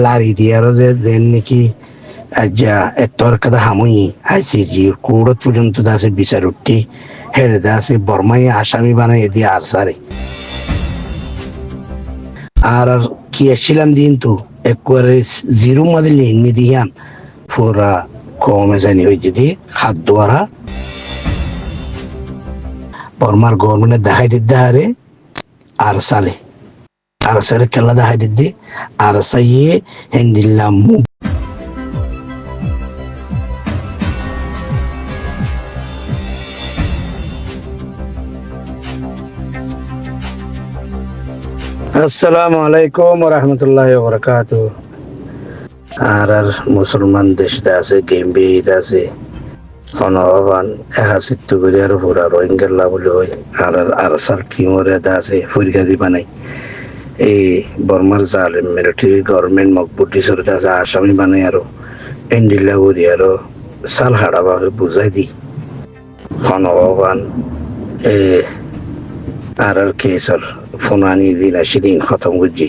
লারি দিয়ারও যে যেন নাকি আজ্ঞা এতর কথা হামুই আইসিজি কোর্ট পর্যন্ত আছে বিচার উঠতি হেরে আছে বর্মাই আসামি বানাই দিয়ে আর সারে আর আর কি এসছিলাম দিন তো একবারে জিরো মাদিলে নিদিয়ান পুরা কমে জানি ওই যদি খাদ্য আরা বর্মার গভর্নমেন্টের দেখাই দিতে হারে আর সালে খেলা দেখাই দিতে আর সাইয়ে হেন্দিল্লাম আসসালামু আলাইকুম রহমতুল্লাহ বরকাত আর মুসলমান দেশ আছে গেমবিদ আছে হনবান এহাসিত্ব করে আর পুরা রোহিঙ্গাল্লা বলে হয় আর সার কিমরে আছে ফুরগা দিবা নাই এই বর্মার জালেম মিলিটারি গভর্নমেন্ট মকবুটি সরতে আছে আসামি বানাই আরো এন্ডিল্লা করি আরো সাল হাড়াবা বুঝাই দি হনবান এ আর কেসর ফোনানি দিন আসিদিন খতম করছি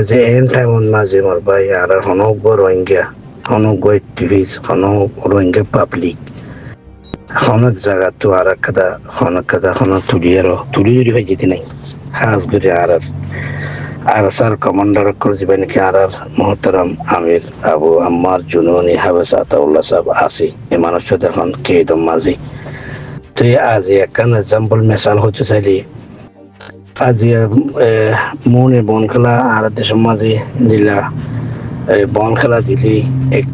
যে এন টাইম মাঝে মোর ভাই আর হনজ্ঞ রোহিঙ্গা হনজ্ঞ টিভিস হনক রোহিঙ্গা পাবলিক হনক জায়গা তো আর কাদা হনক তুলি হয়ে যেতে নাই হাজ করে আর স্যার কমান্ডার করে যাবে নাকি আর মোহতারাম আমির আবু আম্মার জুনুনি হাবেস আতাউল্লাহ সাহেব আসি এ মানুষটা দেখুন কে দম মাঝে তো আজ একখান এক্সাম্পল মেসাল হতে চাইলে আজ মনে বন খেলা আর দেশের মাঝে দিলা বন খেলা দিলে এক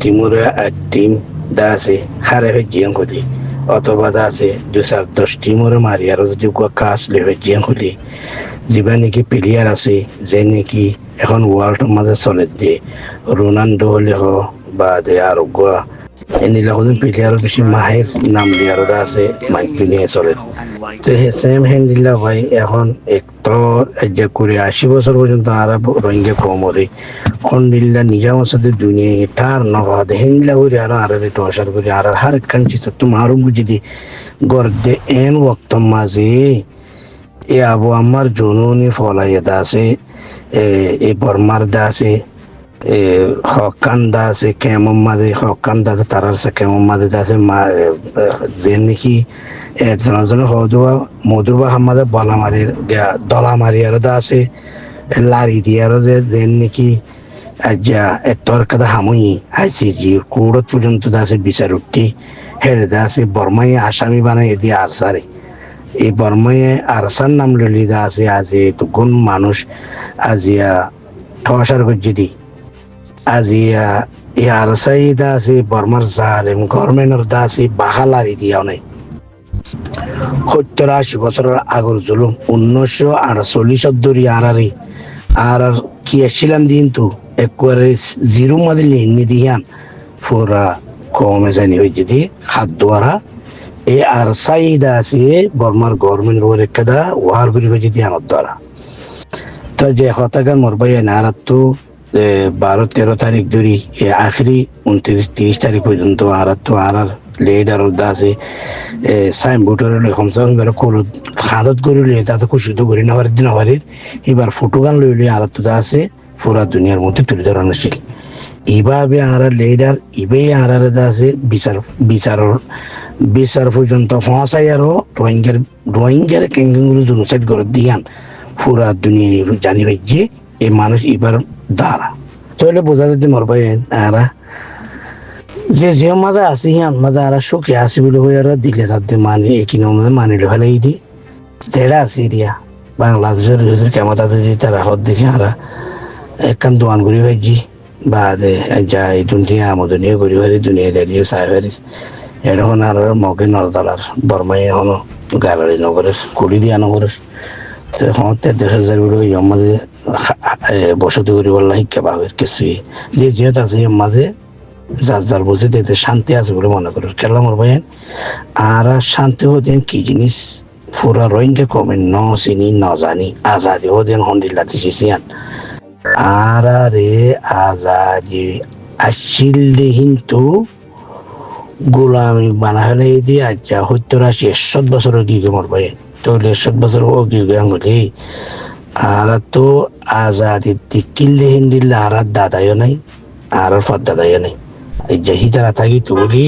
টিম দা আছে হারে হয়ে জিয়ান খুলি অথবা দা আছে 2-10 টিমরে মারি আর যদি কাজ লে হয়ে জিয়ান খুলি যিবা নাকি প্লেয়ার আছে যে নাকি এখন ওয়ার্ল্ডের মাঝে চলে দিয়ে রোনাল্ডো হলে হ বা দে আর এনিলা হলেন প্লেয়ার বেশি মাহের নাম লিয়ার আছে মাইক নিয়ে চলে তো সেম হ্যান্ডিল্লা ভাই এখন একটর যে করে 80 বছর পর্যন্ত আর রোহিঙ্গা কম হরে খন্ডিল্লা নিজাম সাথে দুনিয়া এটার নবাদ হ্যান্ডিল্লা করে আর টসার করে আর হার কাঞ্চি তো মারুম বুঝি দি গর্দে এন ওক্ত মাঝে এ আবু আমার জনুনি ফলাইয়া আছে এ বর্মার দা আছে হকান দা আছে কেমন মাঝে হকান দা আছে তার আছে কেমন মাঝে আছে যে নাকি জনজনে হদুয়া মধুরবা হামাদে বলা মারি দলা মারি আরো দা আছে লারি দিয়ে আরো যে নাকি আজ্ঞা এতর কথা হামুই আইসিজি কোর্ট পর্যন্ত আছে বিচার উঠতি হেরে আছে বর্মাই আসামি বানাই দিয়ে আর সারে এই বর্মায় আরসার নাম লিদা আছে আজ গুণ মানুষ আজিয়া ঠসার করছি দি আজিয়া এই আরসাই দা আছে বর্মার জালেম গভর্নমেন্টের দা আছে বাহালারি দিয়াও নাই 70-80 বছরের আগর জুলুম 1948 ধরি আর কি এসছিলাম দিন তো একবারে জিরো মাদিলে নিদিয়ান পুরা কমে জানি ওই যদি খাদ্য আরা এই আর সাইদা আছে বর্মার গভর্নমেন্ট পরীক্ষা ওয়ার করি যদি আমার দ্বারা তো যে হতাকার মোর ভাই আর তো 12-13 তারিখ ধরি আখরি 29-30 তারিখ পর্যন্ত আর তো আর লেডার আছে সাইন বোর্ডের কমসম এবার খাদত করিলে তাতে খুশি তো করি না দিন হওয়ারের এবার ফটো গান লইলে আর তো আছে পুরা দুনিয়ার মধ্যে তুলে ধরানো ছিল এইভাবে আর লেডার ইবেই আর আছে বিচার পর্যন্ত পৌঁছাই আরো রোহিঙ্গার ক্যাঙ্গুলো জুনুসাইড করে দিয়ান পুরা দুনিয়া জানি ভাই যে এই মানুষ এবার দ্বারা তাহলে বোঝা যাচ্ছে মোর ভাই আর যে মাঝে আসি হিয়ান মাঝে আর সুখে আসি বলে হয়ে আর দিলে তাদের মানে একিনের মধ্যে মানিলে ফেলাই দি যেটা আছে এরিয়া বাংলাদেশের কেমন আছে যে তারা হদ দেখে আর একখান দোয়ান করি ভাইজি বা যা এই দুনিয়া আমদনীয় করি হারি দুনিয়া দাঁড়িয়ে চাই হারি এখন আর মগে নরদালার বর্মাই এখন গালারি নগরের কুড়ি দিয়া নগরের তো এখন 30,000 বলে ওই মাঝে বসতি করিবার শিক্ষা পাবে কিছুই যে জিনিস আছে এর মাঝে যার বুঝে দিতে শান্তি আছে বলে মনে করেন কেলা মোর ভাই আর শান্তি হতেন কি জিনিস পুরা রোহিঙ্গা কমে ন চিনি ন জানি আজাদি হতেন হন্ডিল্লা দিছিয়ান আর রে আজাদি আসিল দে কিন্তু গোলামি বানা হলে দিয়ে আচ্ছা 70-80 বছরের কি মোর ভাই তো 70 বছর ও কি আঙুলি আর তো আজাদি কিল্লে হিন্দিল্লা আর দাদাইও নাই আর ফর দাদাইও নাই এই যে হিতারা থাকি তো বলি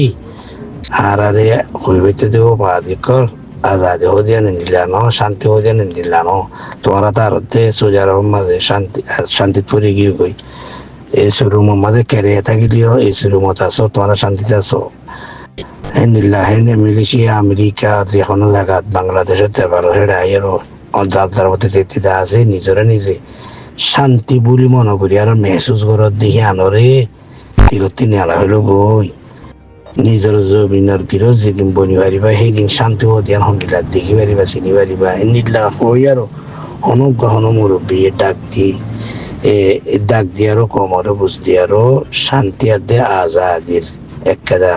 আর আরে হইবেতে দেবো বাদিকর আজাদি হদিয়া নিলানো শান্তি হদিয়া নিলানো তোমরা তার হতে সোজার মাঝে শান্তি পরে গিয়ে কই এই রুমের মাঝে কেড়ে থাকিলিও এই রুমত আসো তোমরা শান্তিতে আসো নিল্লা হেনে মিলিশিয়া আমেরিকা যে কোনো জায়গাত বাংলাদেশের তেবারো সেটা আইয়েরও যাত্রার পথে যেতে আছে নিজরে নিজে শান্তি বুলি মনে করি আর মেহসুস ঘরত দেখি আনরে তিরতি নেলা হইলো বই নিজের জমিনের গিরো যেদিন বনি পারিবা সেইদিন শান্তি হদিয়ান হন্ডিলা দেখি পারিবা চিনি পারিবা নিল্লা হই আর অনুজ্ঞা হন মুরব্বী ডাক দিয়ারও কমরে বুঝ দিয়ারও শান্তি আদে আজাদির একটা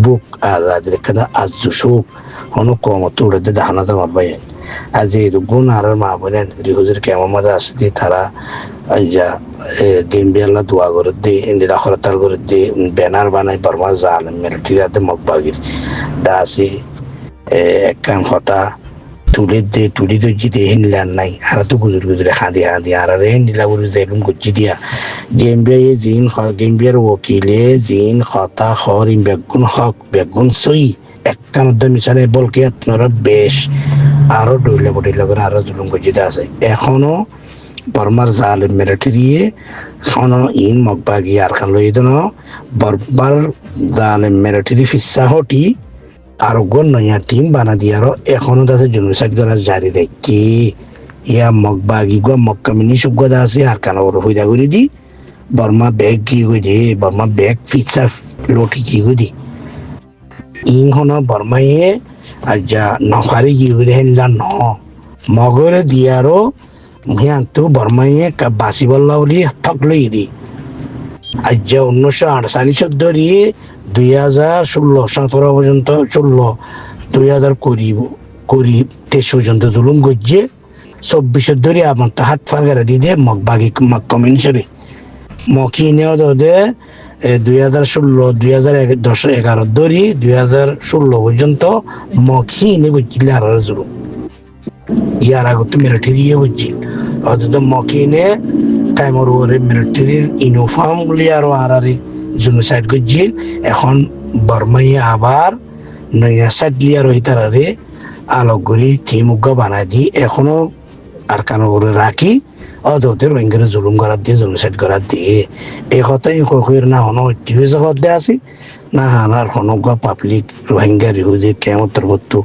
বুক আজাদির একটা আজু সুখ হনু কমত উড়ে দেখানো তো মারবাই আজ এই গুণ আর মা বোনেন রিহুজের কেমন মজা আসতে তারা যা গেমবিয়াল্লা দোয়া করে দে ইন্দিরা খরতাল করে দে ব্যানার বানাই বর্মা জাল মিলিটারিতে মগবাগির দাসি একখান কথা তুলি তো জিতে হিনলার নাই আর তো গুজরে খাঁদি আর হিন্দিলা গুরু দেখুন গুজি দিয়া গেমবিয়া জিন গেমবিয়ার ওকিলে জিন খতা খর বেগুন সই একখান মিশালে বলকে আপনারা বেশ আরো ডইলে করে আরো জুলুম গজিতে আছে এখনো বর্মার জাল মিলিটারি এখনো ইন মগবাগি আর খান লই দেন বর্মার জাল মিলিটারি ফিসা হটি আর গণ নয়া টিম বানা দিয়ে আরো এখনো তাদের জেনোসাইড করা জারি রেখে ইয়া মগবাগি গো মক্কামিনি সুগদা আছে আর কানা ওর হইদা করে দি বর্মা ব্যাগ কি গই দে বর্মা ব্যাগ ফিসা লটি কি গই দি ইং হনো বর্মায়ে আজ্জা নখারি কি গই হেনলা ন মগরে দিয়ারো মিয়ান তো বর্মায়ে বাসি বল্লা বলি ঠক লই দি আজ্জা 1948 ধরি 2016-17 পর্যন্ত 2000 করি 23 পর্যন্ত জুলুম গজ্জে 24 ধরে আমার তো হাত ফারগারা দিয়ে মগবাগি কমিউনিশনে মকি নেওয়া দে 2016-2011 ধরি 2016 পর্যন্ত মকি নে বুঝছিল আর জুলুম ইয়ার আগত মিলিটারি বুঝছিল অথচ মকি নে টাইমর ওরে মিলিটারির ইউনিফর্ম লিয়ার আরারে জেনোসাইড গজ্জিল এখন বর্মাইয়ে আবার নয়া সাইড লিয়ার হইতারে আলোকগরি টিমুগ্গা বানাই দি এখনো আর কানো করে রাখি অদতে রোহিঙ্গারে জুলুম করার দিয়ে জেনোসাইড করার দিয়ে এই কথাই কইর না হনো টিভি জগৎ দে আসি না হানার হনগা পাবলিক রোহিঙ্গা রিহুজির কেমতর বস্তু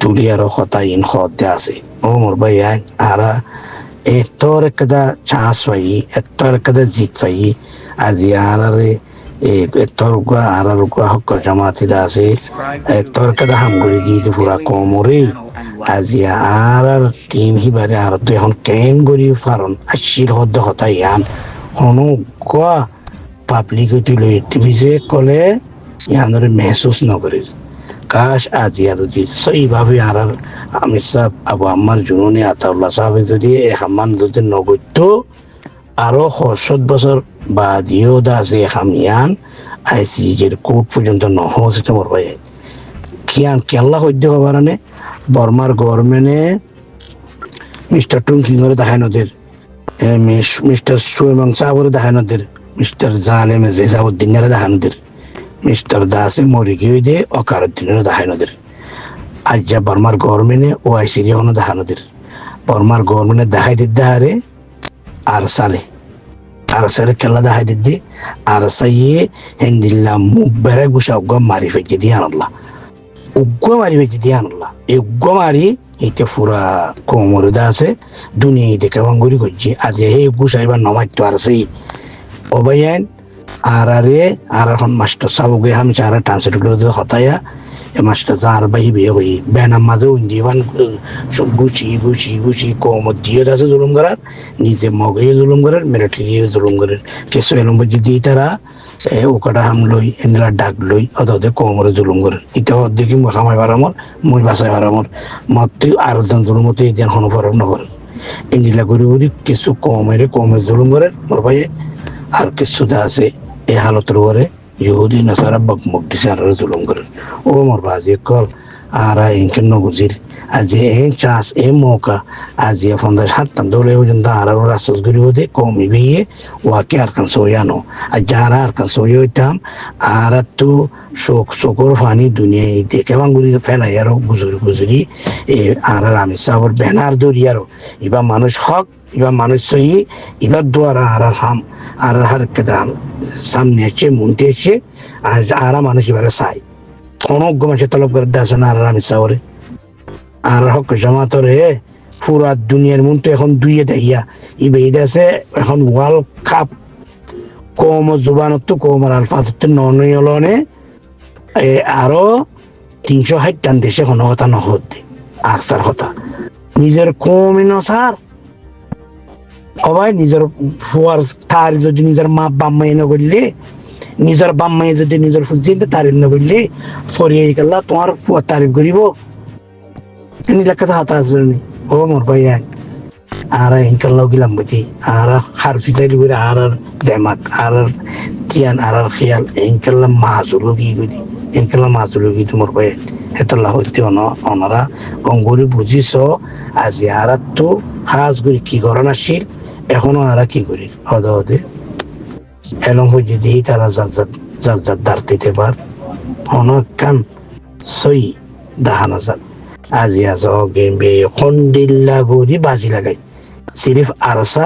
তুলি আর কথা ইন খত দে আছে ও মোর ভাই আরা এতর একটা চান্স পাই এতর একটা জিত পাই আজি আরারে এতর আরার হক জামাতিরা আছে এতর একটা হামগুড়ি দিয়ে পুরা কমরে আজি আর টিম হিবারে আর তো এখন কেন গরি ফারন আশির হদ্দ হতা ইয়ান হনু গোয়া পাবলিক হইতে লই টিভিজে কলে ইয়ানরে মেহসুস নকরে কাশ আজিয়া যদি সেইভাবে আর আমি সাহেব আবু আম্মার জুনুনি আতাউল্লাহ সাহেব যদি এখামান যদি নগত্য আরো 70 বছর বাদিও দা আছে এখামিয়ান আইসিজের কোর্ট পর্যন্ত নহসিতে মরবাই কিয়ান কেল্লা হইতে পারানে বর্মার গভর্নমেন্টে মিস্টার টুঙ্কিং করে দেখায় নদের মিস্টার সুইমং সাহরে দেখায় নদের মিস্টার জালেম রেজাউদ্দিনের দেখায় নদের মিস্টার দাসে মরি গিয়ে দে অকারুদ্দিনের দেখায় নদের আজ্জা বর্মার গভর্নমেন্টে ও আইসিরি হনো দেখা নদের বর্মার গভর্নমেন্টে দেখাই দিতে হারে আর সারে খেলা দেখাই দিদি আর সাইয়ে হেন্দিল্লা মুখ বেড়ে গুসা উগ্র মারি ফেঁকে দিয়ে আনল্লা উগ্র মারি ফেঁকে দিয়ে আনল্লা এই উগ্র মারি এইটা পুরা কোমরদা আছে দুনিয়া দেখে ভাঙ্গুরি করছি আজ হে গুসাইবার নমাইতো আর সেই অবাইন আর এখন মাস্টার সাহেব আমি চারা ট্রান্সলেট করে হতায়া এ মাস্টার যার বাহি বিয়ে হই ব্যানার মাঝে উন্দিবান সব গুছি কমত দিয়ে আছে জুলুম করার নিজে মগে জুলুম করার মিলিটারি জুলুম করার কেসো এলম যদি তারা ওকাটা হাম লই এনরা ডাক লই অত কমরে জুলুম করে ইটা দেখি খামাই পারামর মই বাসাই পারামর মত আর জন জুলুম মতো এই দিন হন ফরক নকরে এনিলা করি কিছু কমে জুলুম করে মোর ভাই আর কিছু আছে এই হালতের পরে ইহুদি নাসারা বকমক দিছে আর জুলুম করে ও মোর বাজি call ara inken no guzir aje en chas en moka aje fonda hattam dole ujun da ara rasos guri ode komi biye wa ke arkan soyano ajara arkan soyoitam ara tu shokor fani dunia ite kewan guri fela yaro guzuri e ara rami sabor benar dur yaro iba manush hak iba manush soyi iba duara ara ham ara har kedam samne che munte che ara manush ibara sai অনেক মানুষের তলব করে দেশে না আর আমি চাওরে আর হক জামাতরে পুরা দুনিয়ার মন তো এখন দুইয়ে দেখিয়া ইবে দেশে এখন ওয়ার্ল্ড কাপ কম জুবানত তো কম আর আলফাজত ননয়লনে আরো 360 দেশে কোনো কথা নহতে আকসার কথা নিজের কমই ন স্যার সবাই নিজের ফুয়ার তার যদি নিজের মা বাম্মা এনে করলে নিজের বাম্মাই যদি নিজের ফুজিতে তারিফ না করলে ফরিয়ে গেল তোমার তারিফ করিব এনে কথা হাতা আসনি ও মোর ভাই আর ইনকাল গিলাম বুঝি আর খার ফিচারি করে আর দেমাক আর তিয়ান আর খেয়াল ইনকাল মাছুলো কি কই ইনকাল মাছুলো কি তোমার ভাই হেতলা হইতে অনারা গঙ্গুরি বুঝিছ আজি আর তো হাজ করি কি করেন আসছিল এখনো আর কি করি হদে এলং হয়ে দিয়ে তারা যার দাঁড় দিতে পার অনেক কান সই দেখানো যাক আজি আজ গেম বে খন্ডিল্লা গরি বাজি লাগাই সিরিফ আরসা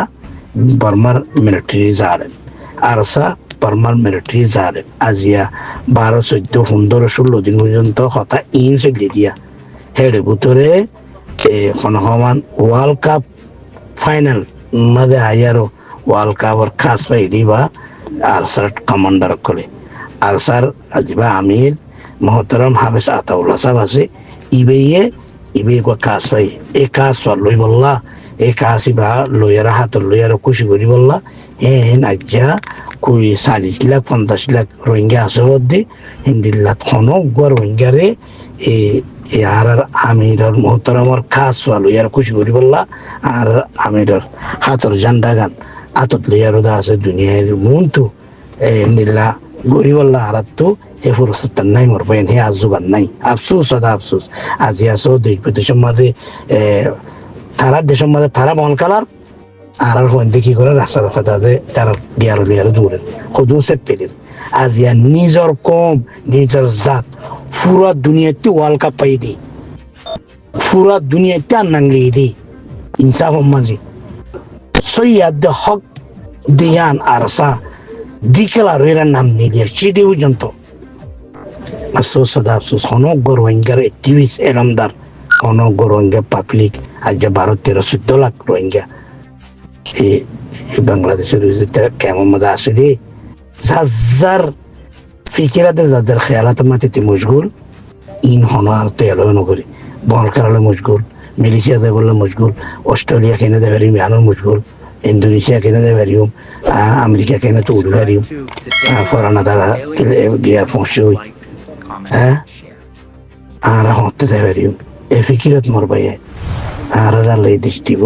বর্মার মিলিটারি জারেন আরসা বর্মার মিলিটারি জারেন আজিয়া 12, 14, 15, 16 দিন পর্যন্ত হতা ইন চলি দিয়া হেডে ভিতরে সমান ওয়ার্ল্ড কাপ ফাইনাল মাঝে আয়ারো ওয়ার্ল্ড কাপের খাস পাই দিবা আরসার কমান্ডার করে আরসার আজিবা আমির মহতরম হাফেজ আতাউল্লাহ সাহেব আছে ইবে কাজ পাই এই কাজ লই বললা এই কাজ ইবা লইয়ার হাতর লইয়ার খুশি করি বললা আজ্ঞা 40 লাখ 50 লাখ রোহিঙ্গা আছে বদি হিন্দিল্লা খনক রোহিঙ্গারে আর আমিরর মহতরমর কাজ লইয়ার খুশি করি বললা আর আমিরর হাতর জান্ডা গান আতত লইয়ার আছে দুনিয়ার মনতু নিল্লা গরিবল্লা আর তো হে ফুরসত নাই মোর বাইন হে আজুগান নাই আফসোস সদা আফসোস আজি আসো দেশ বিদেশের মাঝে তারা দেশের মাঝে তারা বন কালার আর ফোন দেখি করে রাস্তা রাস্তা তাদের তারা বিয়ার দূরে সদু সে পেলের আজিয়া নিজের কম নিজের জাত পুরা দুনিয়াতে ওয়ার্ল্ড কাপ পাই দি পুরা দুনিয়াতে আর নাংলি দি ইনসাফ মাঝে সৈয়াদ হক দিয়ান আরসা দিকেলা রেরার নাম নিয়ে চিঠি পর্যন্ত আফসোস সদা আফসোস অনেক রোহিঙ্গার অ্যাক্টিভিস্ট এরামদার অনেক রোহিঙ্গা পাবলিক আজ 12, 13, 14 লাখ রোহিঙ্গা এই বাংলাদেশের কেমন মজা আছে রে যার ফিকিরাতে যার খেয়ালাতে মাটিতে মশগুল ইন হনার তেল নগরী বল কারালে মশগুল মালয়েশিয়া যাই বললে মশগুল অস্ট্রেলিয়া কেনে যাবে আনো মশগুল ইন্দোনেশিয়া কেনে যাবে আমেরিকা কেনে তো উড়ে হারিও ফরানা তারা গিয়া পৌঁছে হ্যাঁ আর হতে যাবে এ ফিকিরত মোর ভাই আর আল্লাহ দেশ দিব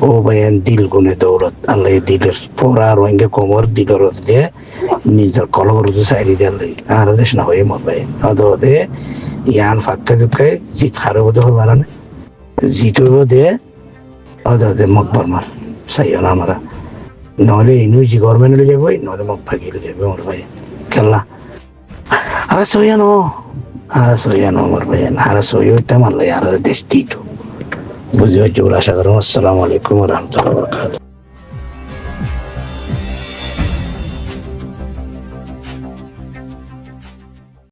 ও ভাইয়ান দিল গুনে দৌলত আল্লাহ দিলের পরা রোহিঙ্গা কোমর দিলের দিয়ে নিজের কলবর সাইডি দিয়ে আর দেশ না হয়ে মোর ভাই অদে ইয়ান ফাঁকা জুপকে জিত খারে বোধ হয়ে পারানে জিত হইব দিয়ে অদে মকবর মার চাইও না আমরা নহলে ইনু জি গভর্নমেন্ট লৈ যাবই নহলে মোক ভাগি লৈ যাবে মোর ভাই খেলা আর সইয়ানো মোর ভাই আর সইও তেমন আর দেশ দিত বুঝতে পারছি আশা করুন আসসালামু আলাইকুম রহমতুল্লাহ বরকাত